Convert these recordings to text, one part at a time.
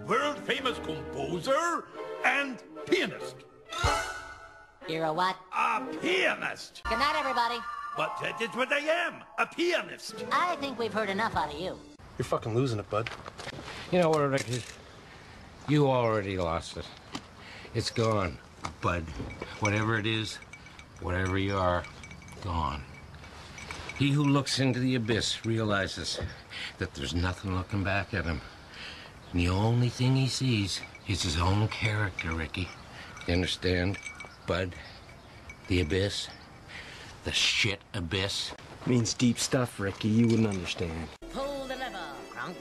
World-famous composer and pianist. You're a what? A pianist. Good night, everybody. But that is what I am, a pianist. I think we've heard enough out of you. You're fucking losing it, bud. You know what, Ricky? You already lost it. It's gone, bud. Whatever it is, whatever you are, gone. He who looks into the abyss realizes that there's nothing looking back at him. And the only thing he sees is his own character, Ricky. You understand, bud? The abyss. The shit abyss. Means deep stuff, Ricky. You wouldn't understand. Pull the lever, Crunk.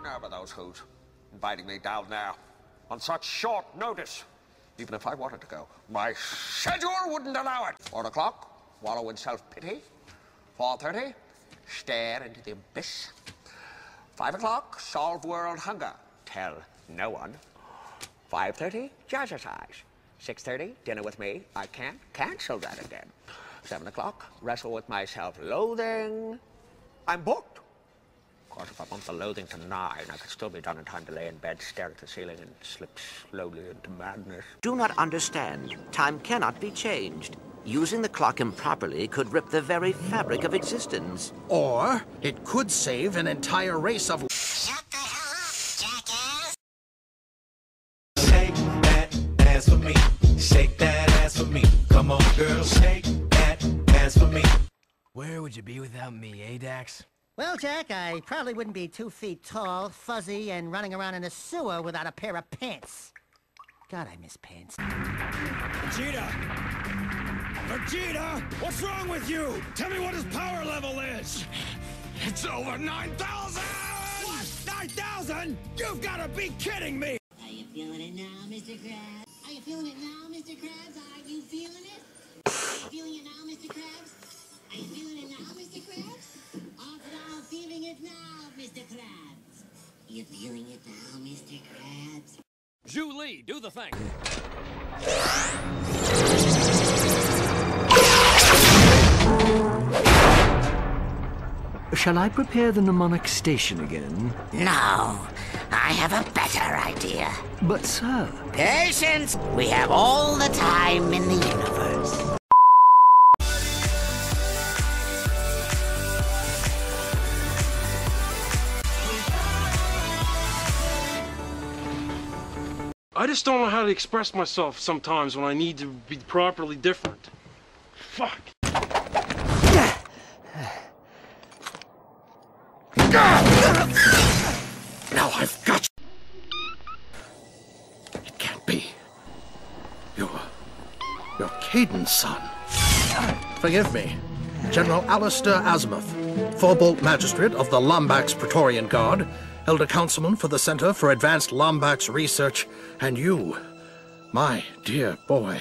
Now for those who's inviting me down there on such short notice. Even if I wanted to go, my schedule wouldn't allow it. 4 o'clock, wallow in self-pity. 4:30, stare into the abyss. 5 o'clock, solve world hunger. Tell no one. 5:30, jazzercise. 6:30, dinner with me. I can't cancel that again. 7 o'clock, wrestle with my self-loathing. I'm booked. Of course, if I bump the loathing to 9, I could still be done in time to lay in bed, stare at the ceiling, and slip slowly into madness. Do not understand. Time cannot be changed. Using the clock improperly could rip the very fabric of existence. Or it could save an entire race of... Shut the hell up, jackass! Shake that ass for me. Shake that ass for me. Come on, girl, shake that ass for me. Where would you be without me, eh, Dax? Well, Jack, I probably wouldn't be 2 feet tall, fuzzy, and running around in a sewer without a pair of pants. God, I miss pants. Vegeta! Vegeta! What's wrong with you? Tell me what his power level is! It's over 9,000! What? 9,000? You've got to be kidding me! Are you feeling it now, Mr. Krabs? Are you feeling it now, Mr. Krabs? Are you feeling it? Are you feeling it now, Mr. Krabs? Are you feeling it now, Mr. Krabs? Feeling it now, Mr. Krabs. You feeling it now, Mr. Krabs? Zhu Li, do the thing. Shall I prepare the mnemonic station again? No, I have a better idea. But, sir... Patience! We have all the time in the universe. I just don't know how to express myself sometimes when I need to be properly different. Fuck. Now I've got you. It can't be. You're Caden's son. Forgive me. General Alistair Azimuth, Forbolt Magistrate of the Lombax Praetorian Guard, Elder Councilman for the Center for Advanced Lombax Research, and you, my dear boy.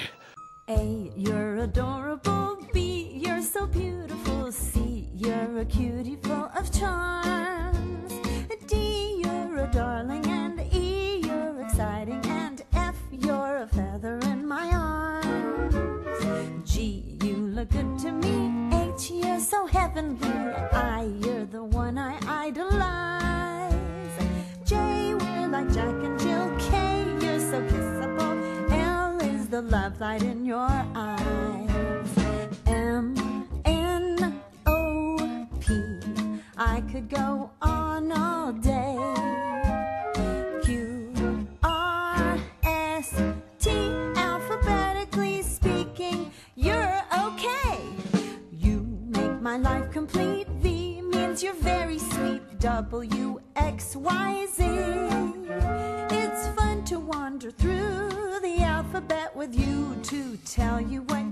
A, you're adorable. B, you're so beautiful. C, you're a cutie full of charms. D, you're a darling. And E, you're exciting. And F, you're a feather in my arms. G, you look good to me. H, you're so heavenly. I, you're the one I idolize. J, we're like Jack and Jill. K, you're so kissable. L is the love light in your eyes. M, N, O, P, I could go on all day. Q, R, S, T, alphabetically speaking, you're okay. U, make my life complete. V means you're very sweet. W, X, Y, Z. It's fun to wander through the alphabet with you to tell you what